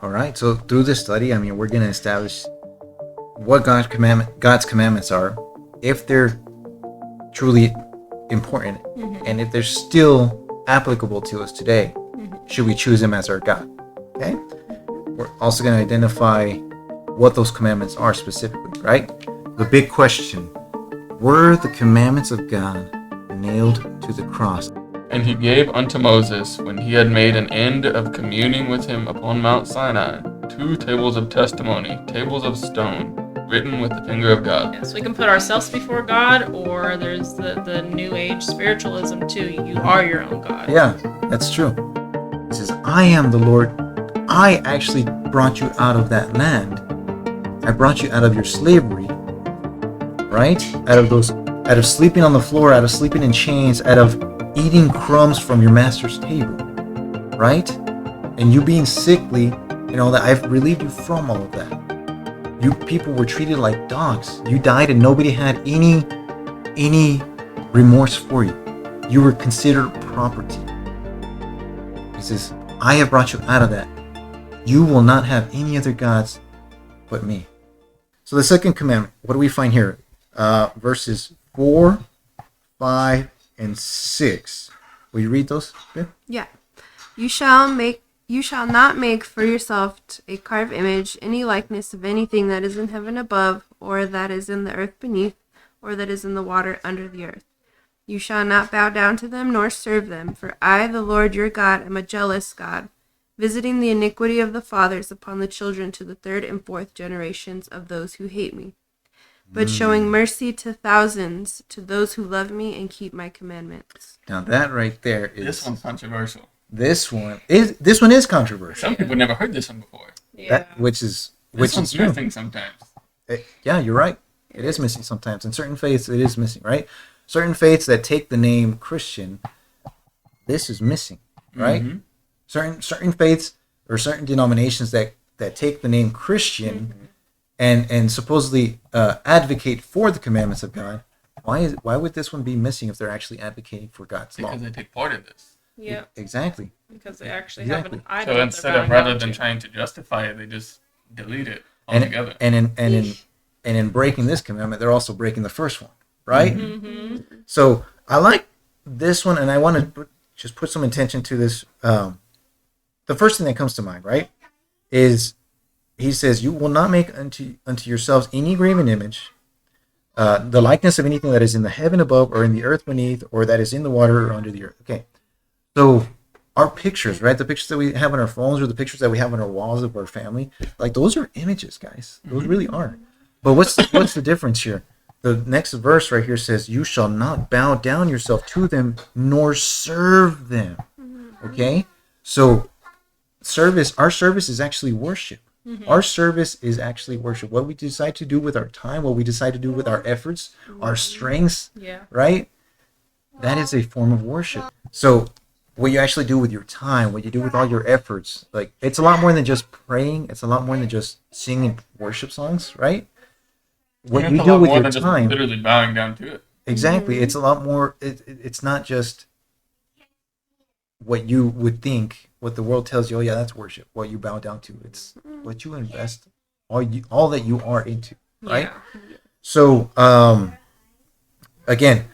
All right. So through this study, I mean, we're going to establish what God's commandments are, if they're truly important, and if they're still applicable to us today. Should we choose Him as our God? Okay. We're also going to identify what those commandments are specifically, right? The big question: were the commandments of God nailed to the cross? And he gave unto Moses, when he had made an end of communing with him upon Mount Sinai, 2 tables of testimony, tables of stone, written with the finger of God. Yeah, so we can put ourselves before God, or there's the New Age spiritualism too. You are your own God. Yeah, that's true. He says, I am the Lord. I actually brought you out of that land. I brought you out of your slavery, right? Out of sleeping on the floor, out of sleeping in chains, out of eating crumbs from your master's table, right? And you being sickly and all that. I've relieved you from all of that. You people were treated like dogs. You died and nobody had any remorse for you. You were considered property. He says, I have brought you out of that. You will not have any other gods but me. So the second commandment, what do we find here? Verses 4, 5, and 6. Will you read those? Ben? Yeah. You shall not make for yourself a carved image, any likeness of anything that is in heaven above, or that is in the earth beneath, or that is in the water under the earth. You shall not bow down to them nor serve them, for I, the Lord your God, am a jealous God, visiting the iniquity of the fathers upon the children to the 3rd and 4th generations of those who hate me, but showing mercy to thousands, to those who love me and keep my commandments. Now that right there is... This one's controversial. This one is controversial. Some people never heard this one before. Yeah. Which is True true. thing sometimes. Yeah, you're right. It is missing sometimes. In certain faiths, it is missing, right? Certain faiths that take the name Christian, this is missing, right? Mm-hmm. Certain faiths or certain denominations that take the name Christian and supposedly advocate for the commandments of God. Why would this one be missing if they're actually advocating for God's law? Because they take part in this. Yeah. Exactly. Because they actually have an idol. So that instead they're of bowing rather down than to. trying to justify it, they just delete it And altogether. in breaking this commandment, they're also breaking the first one, right? Mm-hmm. So I like this one, and I want to just put some intention to this. The first thing that comes to mind, right, is he says, "You will not make unto yourselves any graven image, the likeness of anything that is in the heaven above, or in the earth beneath, or that is in the water or under the earth." Okay, so our pictures, right, the pictures that we have on our phones, or the pictures that we have on our walls of our family, like those are images, guys. Those really are. But what's the difference here? The next verse right here says, "You shall not bow down yourself to them, nor serve them." Okay, so our service is actually worship. Our service is actually worship. What we decide to do with our time, what we decide to do with our efforts, our strengths, right? That is a form of worship. So what you actually do with your time, what you do with all your efforts, like it's a lot more than just praying. It's a lot more than just singing worship songs, right? What you do with your time, literally bowing down to it. exactly. It's a lot more. It's not just what you would think, what the world tells you. Oh yeah, that's worship. What you bow down to. It's what you invest all that you are into, right? Yeah. So again,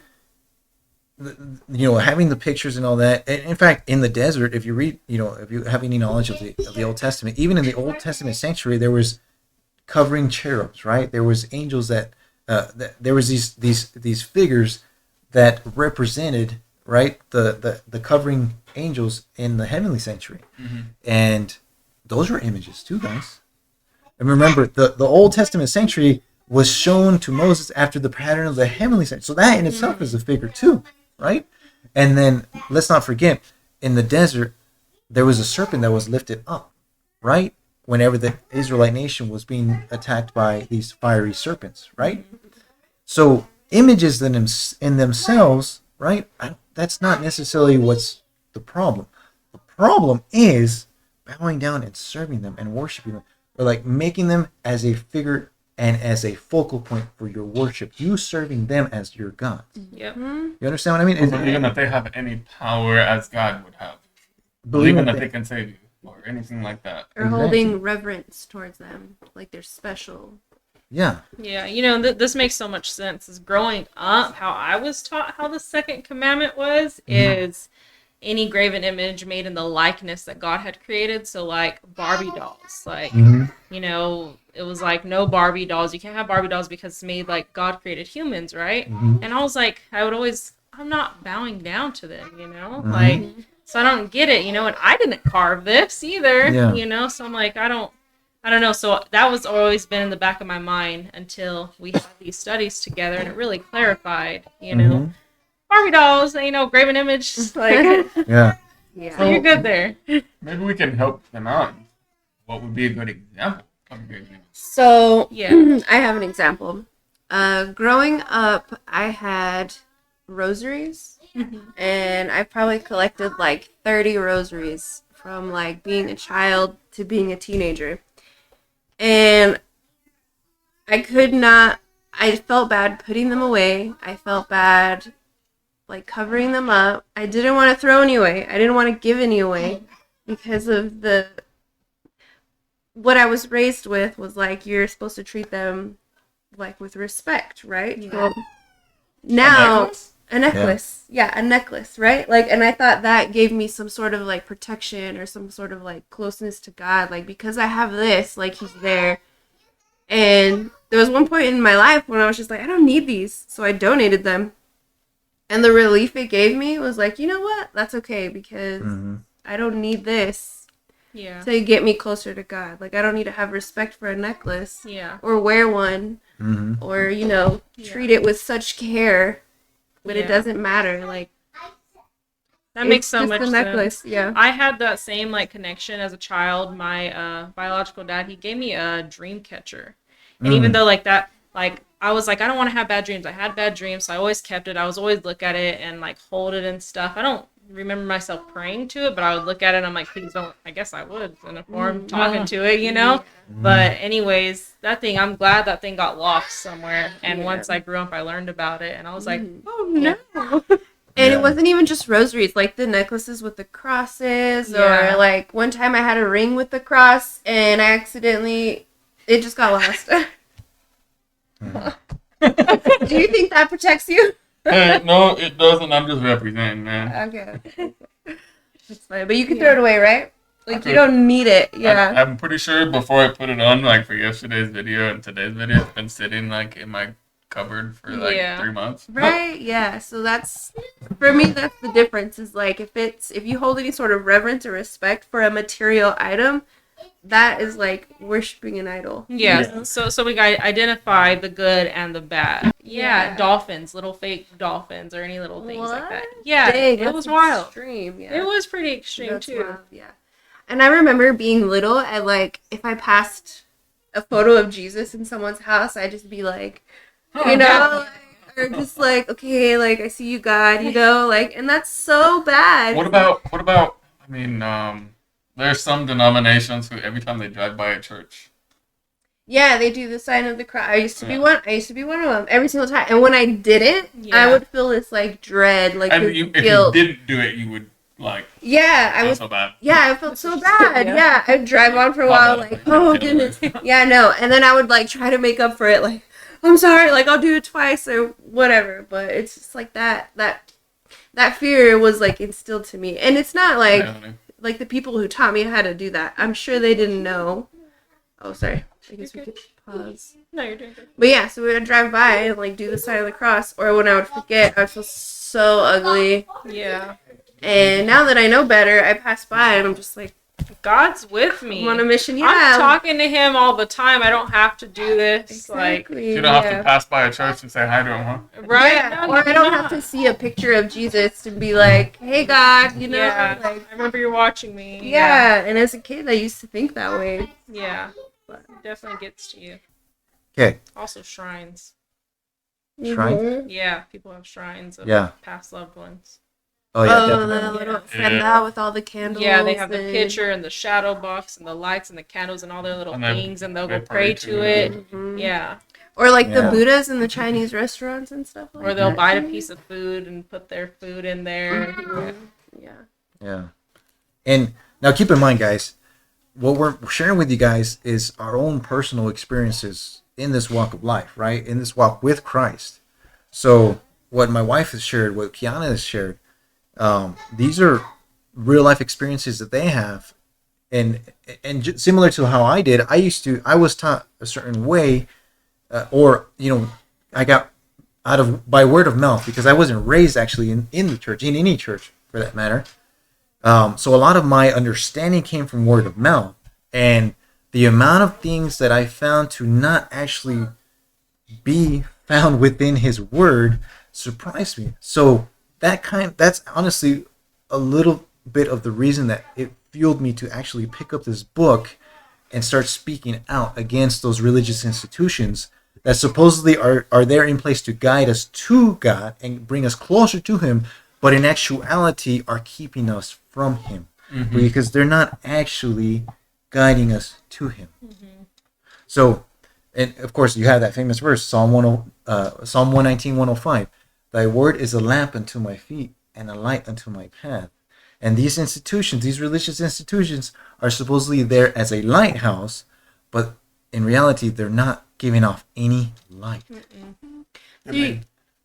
having the pictures and all that. And in fact, in the desert, if you read, if you have any knowledge of the Old Testament, even in the Old Testament sanctuary, there was covering cherubs, right? There was angels that there was these figures that represented, right, the covering angels in the heavenly sanctuary, and those were images too, guys. And remember, the Old Testament sanctuary was shown to Moses after the pattern of the heavenly sanctuary. So that in itself is a figure too, right? And then let's not forget, in the desert, there was a serpent that was lifted up, right? Whenever the Israelite nation was being attacked by these fiery serpents, right? So images in themselves, right? That's not necessarily what's the problem. The problem is bowing down and serving them and worshiping them, or like making them as a figure and as a focal point for your worship. You serving them as your God. Yep. You understand what I mean? Believing that they have any power as God would have. Believing Believing that they can save you. or anything like that. Or Exactly. holding reverence towards them, like they're special. Yeah. Yeah, this makes so much sense. Is growing up, how I was taught how the second commandment was is any graven image made in the likeness that God had created. So like Barbie dolls, like it was like no Barbie dolls. You can't have Barbie dolls because it's made like God created humans, right? And I was like, I'm not bowing down to them, like. So I don't get it, and I didn't carve this either, Yeah. So I'm like, I don't know. So that was always been in the back of my mind until we had these studies together, and it really clarified, Barbie dolls, graven image, like, Yeah. Yeah. so you're good there. Maybe we can help them out. What would be a good example of a graven image? So Yeah. I have an example. Growing up, I had rosaries, and I probably collected like 30 rosaries from like being a child to being a teenager. And I could not, I felt bad putting them away. I felt bad like covering them up. I didn't want to throw any away. I didn't want to give any away because of what I was raised with was like you're supposed to treat them like with respect, right? Yeah. Well, now A necklace? a necklace, right? Like, and I thought that gave me some sort of like protection or some sort of like closeness to God, like because I have this, like He's there. And there was one point in my life when I was just like, I don't need these, so I donated them. And the relief it gave me was like, you know what? That's okay because I don't need this Yeah. to get me closer to God. Like, I don't need to have respect for a necklace Yeah. or wear one or, treat it with such care. But it doesn't matter. Like, That makes so it's much just a necklace. sense. Yeah. I had that same like connection as a child. My biological dad, he gave me a dream catcher. And even though like that, like I was like, I don't want to have bad dreams. I had bad dreams, so I always kept it. I was always look at it and like hold it and stuff. I don't remember myself praying to it, but I would look at it and I'm like, please don't. I guess I would in a form talking to it, But anyways, that thing, I'm glad that thing got lost somewhere. And once I grew up, I learned about it, and I was like, oh no. And it wasn't even just rosaries, like the necklaces with the crosses, or like one time I had a ring with the cross and I accidentally, it just got lost. Do you think that protects you? No, it doesn't. I'm just representing, man. Okay. That's fine. But you can throw it away, right? Like, you don't need it. Yeah. I'm pretty sure before I put it on, like for yesterday's video and today's video, it's been sitting like in my cupboard for like 3 months. Right? Yeah. So that's, for me, that's the difference is like if you hold any sort of reverence or respect for a material item, that is like worshiping an idol. Yeah. So we got identify the good and the bad. Yeah. Dolphins, little fake dolphins, or any little things like that. Yeah. Dang, it was wild. Extreme. Yeah. It was pretty extreme That's too. wild, yeah. And I remember being little and like if I passed a photo of Jesus in someone's house, I'd just be like, or just like, okay, like I see you, God, like, and that's so bad. What about? I mean, there's some denominations who every time they drive by a church. Yeah, they do the sign of the cross. I used to be one of them every single time. And when I didn't, I would feel this like dread, like And this if guilt. you didn't do it, you would like. Yeah, I feel was so bad. Yeah, I felt so bad. Yeah, I'd drive on for a while, like, oh goodness. Yeah, no. And then I would like try to make up for it, like, I'm sorry, like I'll do it twice or whatever. But it's just like that fear was like instilled to me, and it's not like the people who taught me how to do that. I'm sure they didn't know. Oh, sorry. I guess we could pause. No, you're doing good. But yeah, so we would drive by and like do the sign of the cross, or when I would forget, I would feel so ugly. Yeah. And now that I know better, I pass by and I'm just like, God's with me. I'm on a mission. Yeah, I'm talking to Him all the time. I don't have to do this. Exactly. You don't have to pass by a church and say hi to him, huh? Like, right? Yeah. No, Or I don't have to see a picture of Jesus to be like, hey God, Yeah. like, I remember you're watching me. yeah. And as a kid, I used to think that way. Yeah. But it definitely gets to you. Okay. Also shrines. Shrine? Mhm. Yeah, people have shrines of Yeah. past loved ones. Oh yeah, the definitely. little Yeah. senda with all the candles. Yeah, they have the and- picture and the shadow box and the lights and the candles and all their little And they- things, and they'll they go pray pray to to it. it. Mhm. Yeah. Or like the Yeah. Buddhas in the Chinese restaurants and stuff like Or they'll that. bite a piece of food and put their food in there. Mhm. Yeah. Yeah. And Now, keep in mind, guys, what we're sharing with you guys is our own personal experiences in this walk of life, right? In this walk with Christ. So, what my wife has shared, what Kiana has shared, these are real life experiences that they have, and similar to how I did. I was taught a certain way, or I got out of by word of mouth because I wasn't raised actually in the church, in any church for that matter. So a lot of my understanding came from word of mouth, and the amount of things that I found to not actually be found within His Word surprised me. So that's honestly a little bit of the reason that it fueled me to actually pick up this book and start speaking out against those religious institutions that supposedly are there in place to guide us to God and bring us closer to Him, but in actuality are keeping us from Him, because they're not actually guiding us to Him. So, and of course, you have that famous verse, Psalm 119, 105. Thy word is a lamp unto my feet and a light unto my path. And these institutions, these religious institutions, are supposedly there as a lighthouse, but in reality, they're not giving off any light. They're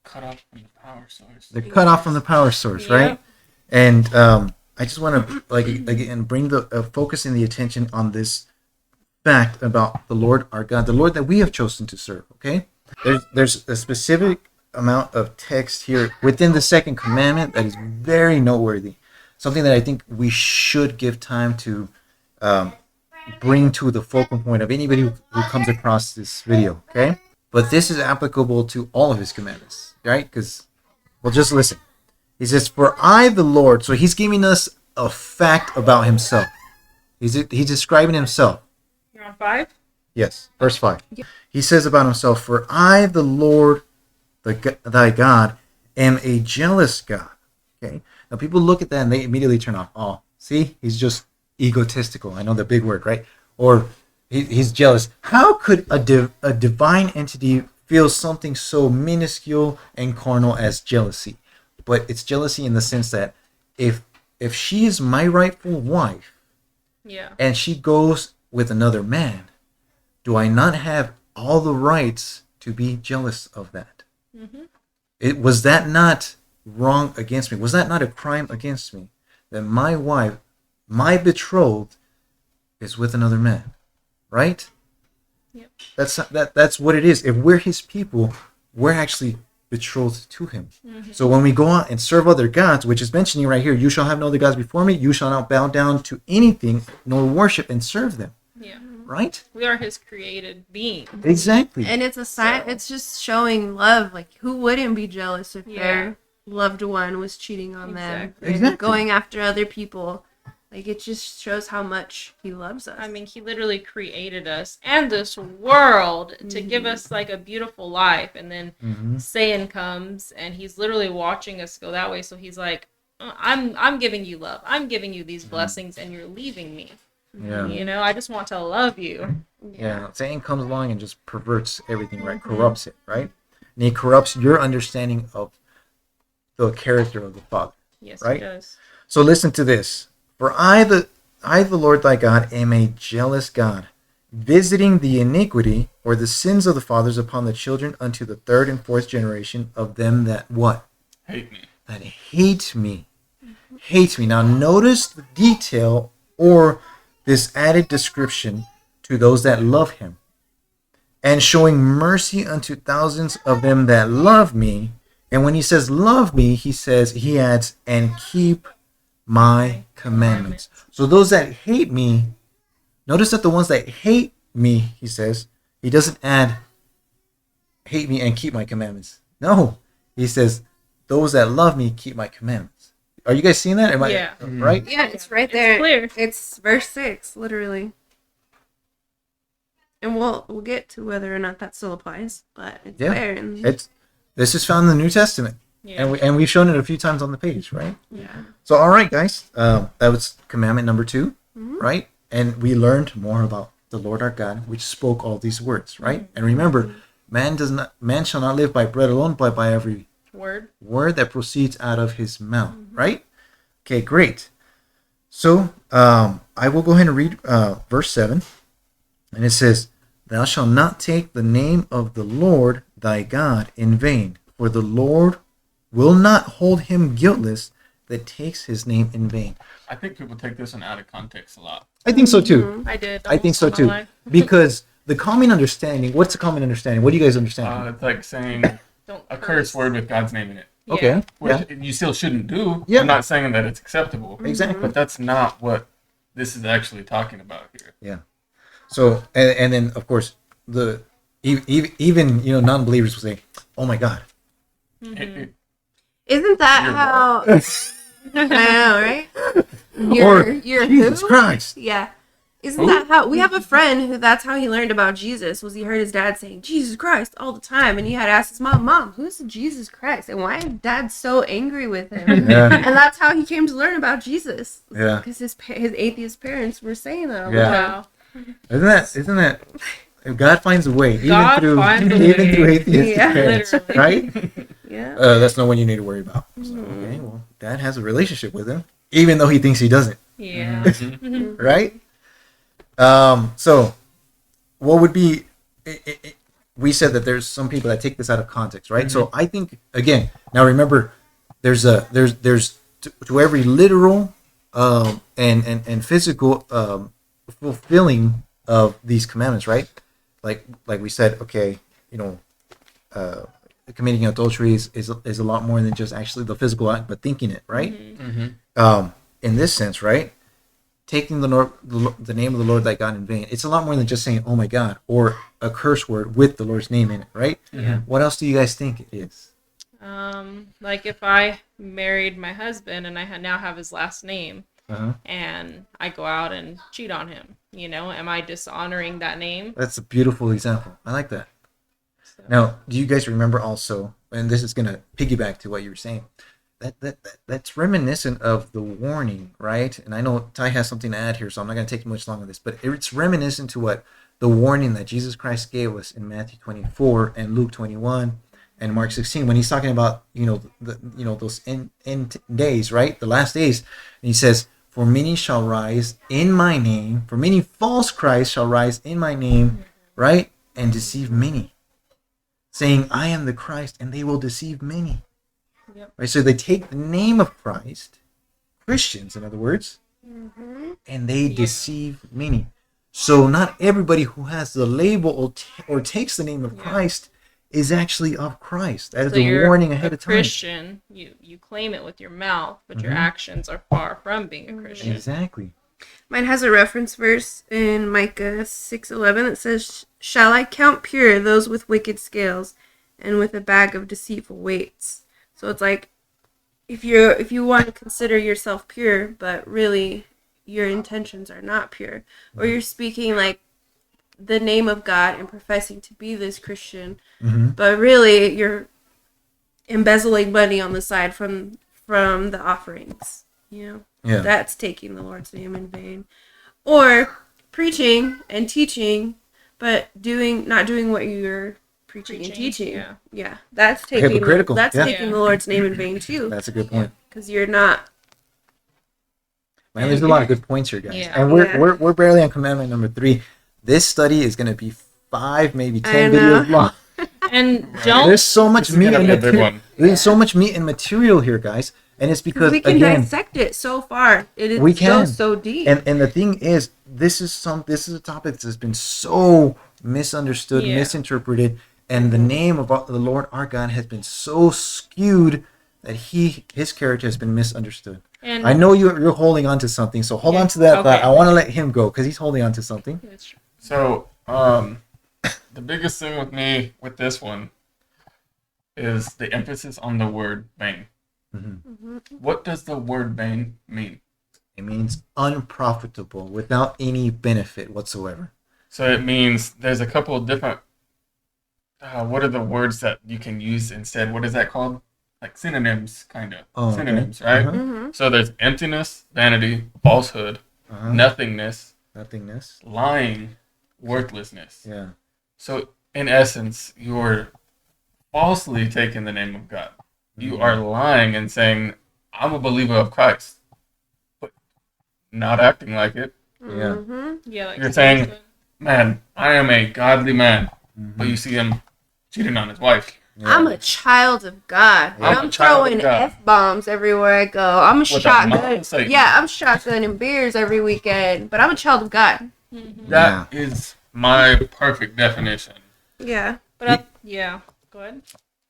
cut off from the power source. They're cut off from the power source, right? And I just want to, again, bring the focus and the attention on this fact about the Lord our God, the Lord that we have chosen to serve, okay? There's a specific amount of text here within the second commandment that is very noteworthy. Something that I think we should give time to bring to the focal point of anybody who comes across this video, okay? But this is applicable to all of His commandments, right? Because, well, just listen. He says, for I, the Lord, so He's giving us a fact about Himself. He's describing Himself. You're on 5? Yes, verse 5. He says about Himself, for I, the Lord, thy God, am a jealous God. Okay? Now, people look at that and they immediately turn off. Oh, see? He's just egotistical. I know the big word, right? Or he's jealous. How could a divine entity feel something so minuscule and carnal as jealousy? But it's jealousy in the sense that if she is my rightful wife, and she goes with another man, do I not have all the rights to be jealous of that? Was that not wrong against me? Was that not a crime against me? That my wife, my betrothed, is with another man, right? Yep. That's what it is. If we're His people, we're actually betrothed to Him. So when we go out and serve other gods, which is mentioning right here, you shall have no other gods before me, you shall not bow down to anything, nor worship and serve them. Yeah. Right? We are His created being. Exactly. And it's a sign. It's just showing love. Like, who wouldn't be jealous if their loved one was cheating on them and going after other people? Like, it just shows how much He loves us. I mean, He literally created us and this world to give us like a beautiful life, and then Satan comes and he's literally watching us go that way. So he's like, I'm giving you love. I'm giving you these blessings, and you're leaving me. Yeah. I just want to love you. Yeah. Satan comes along and just perverts everything, right? Corrupts it, right? And he corrupts your understanding of the character of the Father. Yes, right? He does. So listen to this. For I, the Lord thy God, am a jealous God, visiting the iniquity or the sins of the fathers upon the children unto the third and fourth generation of them that what? Hate me. That hate me. Hate me. Now notice the detail or this added description to those that love Him. And showing mercy unto thousands of them that love me. And when He says love me, He adds, and keep my commandments. So those that hate me, notice that the ones that hate me, He says, He doesn't add hate me and keep my commandments. No, He says those that love me keep my commandments. Are you guys seeing that? Am I right? Yeah, it's right there. It's clear. It's verse 6, literally. And we'll get to whether or not that still applies, but it's there. And this is found in the New Testament. Yeah. And we've shown it a few times on the page, right? Yeah. So, all right, guys. That was commandment number 2, right? And we learned more about the Lord our God, which spoke all these words, right? And remember, man shall not live by bread alone, but by every word that proceeds out of his mouth, right? Okay, great. So I will go ahead and read verse 7. And it says, "Thou shalt not take the name of the Lord thy God in vain, for the Lord will not hold him guiltless that takes his name in vain." I think people take this one out of context a lot. I think so too. I did. I think almost so all my too. life. Because the common understanding, what's the common understanding? What do you guys understand? It's like saying Don't a curse word with God's name in it, Yeah. Okay. which Yeah. you still shouldn't do. Yeah. I'm not saying that it's acceptable, Exactly. but that's not what this is actually talking about here. Yeah. So and then of course the even non-believers will say, "Oh my God." It- Isn't that You're how? I know, right? Or You're Jesus who? Christ. Yeah. Isn't Who? that how we have a friend who that's how he learned about Jesus was he heard his dad saying Jesus Christ all the time and he had asked his mom, who's Jesus Christ and why is dad so angry with him? Yeah. And that's how he came to learn about Jesus. Yeah. Because his atheist parents were saying that all the Yeah. time. Wow. Isn't that God finds a way even God through finds a even way. through atheistic Yeah. parents, Literally. right? Yeah. That's not one you need to worry about. So, okay, well, Dad has a relationship with him, even though he thinks he doesn't, Yeah. Mhm. right? So what would be? We said that there's some people that take this out of context, right? So I think again, now remember, there's to every literal and physical fulfilling of these commandments, right? Like we said, okay, committing adultery is a lot more than just actually the physical act, but thinking it, right? In this sense, right? Taking the name of the Lord thy God in vain. It's a lot more than just saying, "Oh my God," or a curse word with the Lord's name in it, right? Yeah. What else do you guys think it is? Like if I married my husband and I now have his last name Uh-huh. and I go out and cheat on him, am I dishonoring that name? That's a beautiful example. I like that. So, Now, do you guys remember also? And this is gonna piggyback to what you were saying. That's reminiscent of the warning, right? And I know Ty has something to add here, so I'm not going to take much longer on this, but it's reminiscent to what the warning that Jesus Christ gave us in Matthew 24 and Luke 21 and Mark 16 when he's talking about those end days, right? The last days, and he says, "For many shall rise in my name, for many false Christs shall rise in my name, right, and deceive many, saying, I am the Christ, and they will deceive many." Yep. Right, so they take the name of Christ, Christians, in other words, and they deceive many. So not everybody who has the label or takes the name of Christ is actually of Christ. That is So a you're warning ahead a of time. Christian, you claim it with your mouth, but your actions are far from being a Christian. Exactly. Mine has a reference verse in Micah 6:11 that says, "Shall I count pure those with wicked scales and with a bag of deceitful weights?" So it's like if you want to consider yourself pure, but really your intentions are not pure, or you're speaking like the name of God and professing to be this Christian, but really you're embezzling money on the side from the offerings, Yeah. That's taking the Lord's name in vain. Or preaching and teaching, but not doing what you're preaching and teaching. Yeah. That's taking Hypocritical, yeah. taking the Lord's name in vain too, That's a good point. because you're not. Man, there's a lot of good points here, guys. Yeah. And we're barely on commandment number 3. This study is going to be 5, maybe 10 I know. videos long. And don't There's so much This is meat gonna and be a big material. one. There's so much meat and material here, guys. And it's because We can again, dissect it so far. It we goes can. so deep. and the thing is, this is a topic that has been so misunderstood, Yeah. misinterpreted, and the name of the Lord our God has been so skewed that his character has been misunderstood. and I know you're holding on to something, so hold on to that Okay. thought. I want to let him go because he's holding on to something. So, the biggest thing with me with this one is the emphasis on the word vain. What does the word vain mean? It means unprofitable, without any benefit whatsoever. So it means there's a couple of different. What are the words that you can use instead? What is that called? Like synonyms, kind of. Oh, okay. Synonyms, right? Uh-huh. So there's emptiness, vanity, falsehood, Uh-huh. nothingness, Nothingness. lying, worthlessness. Yeah. So in essence, you're falsely taking the name of God. You are lying and saying, I'm a believer of Christ. But not acting like it. Yeah. Yeah, like You're saying, man, I am a godly man, but you see him cheating on his wife. Yeah. I'm a child of God. Yeah. I'm a child of throwing God. F-bombs everywhere I go. I'm a With the mouth shotgun. of Satan. Yeah, I'm shotgunning beers every weekend, but I'm a child of God. That is my perfect definition. Yeah. But yeah, go ahead.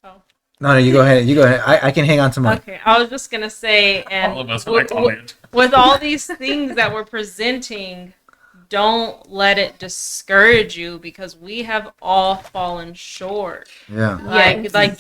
Oh, No, you go ahead. You go ahead. I can hang on to mine. okay. I was just gonna say, and All of us are like on it. with all these things that we're presenting, don't let it discourage you because we have all fallen short. Yeah. Like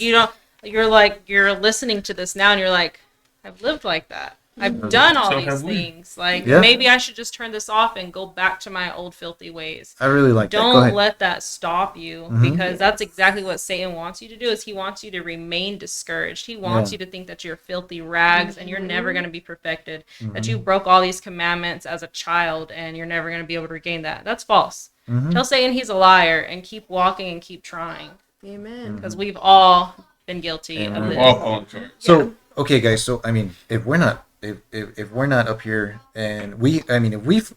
you're listening to this now and you're like, I've lived like that. I've done all So these have we. things. Like Yeah. maybe I should just turn this off and go back to my old filthy ways. I really like that. Go Don't ahead. let that stop you because that's exactly what Satan wants you to do is he wants you to remain discouraged. He wants you to think that you're filthy rags and you're never going to be perfected, that you broke all these commandments as a child and you're never going to be able to regain that. That's false. Tell Satan he's a liar and keep walking and keep trying Amen. because we've all been guilty of We've this. all fallen short. So okay, guys. So I mean, if we're not up here, and if we've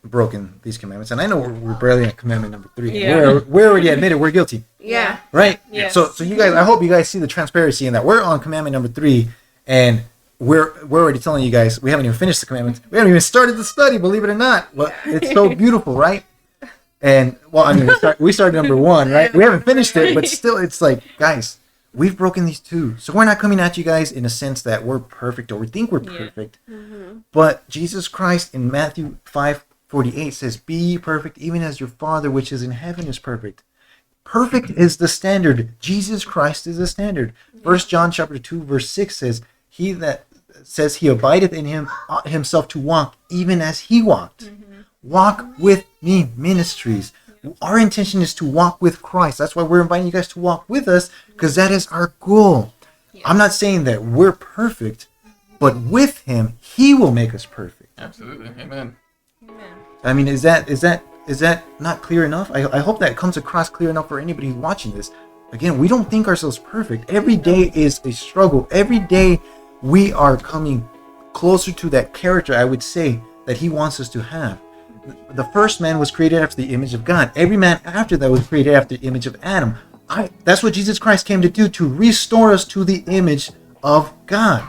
broken these commandments, and I know we're barely on commandment number 3. Yeah. We're already admitted we're guilty, Yeah. right? Yes. So you guys, I hope you guys see the transparency in that we're on commandment number 3, and we're already telling you guys we haven't even finished the commandments. We haven't even started the study, believe it or not. Well, it's so beautiful, right? And well, I mean, we started number 1, right? We haven't finished it, but still, it's like, guys, we've broken these too. So we're not coming at you guys in a sense that we're perfect or we think we're perfect. But Jesus Christ in Matthew 5:48 says, "Be ye perfect, even as your Father which is in heaven is perfect." Perfect is the standard. Jesus Christ is the standard. 1 John chapter 2 verse 6 says, "He that says he abideth in him ought himself to walk even as he walked." Walk with me ministries. Our intention is to walk with Christ. That's why we're inviting you guys to walk with us, because that is our goal. I'm not saying that we're perfect, but with him, he will make us perfect. Absolutely. Amen. I mean, is that not clear enough? I hope that comes across clear enough for anybody who's watching this. Again, we don't think ourselves perfect. Every day is a struggle. Every day we are coming closer to that character, I would say, that he wants us to have. The first man was created after the image of God. Every man after that was created after the image of Adam. That's what Jesus Christ came to do, to restore us to the image of God.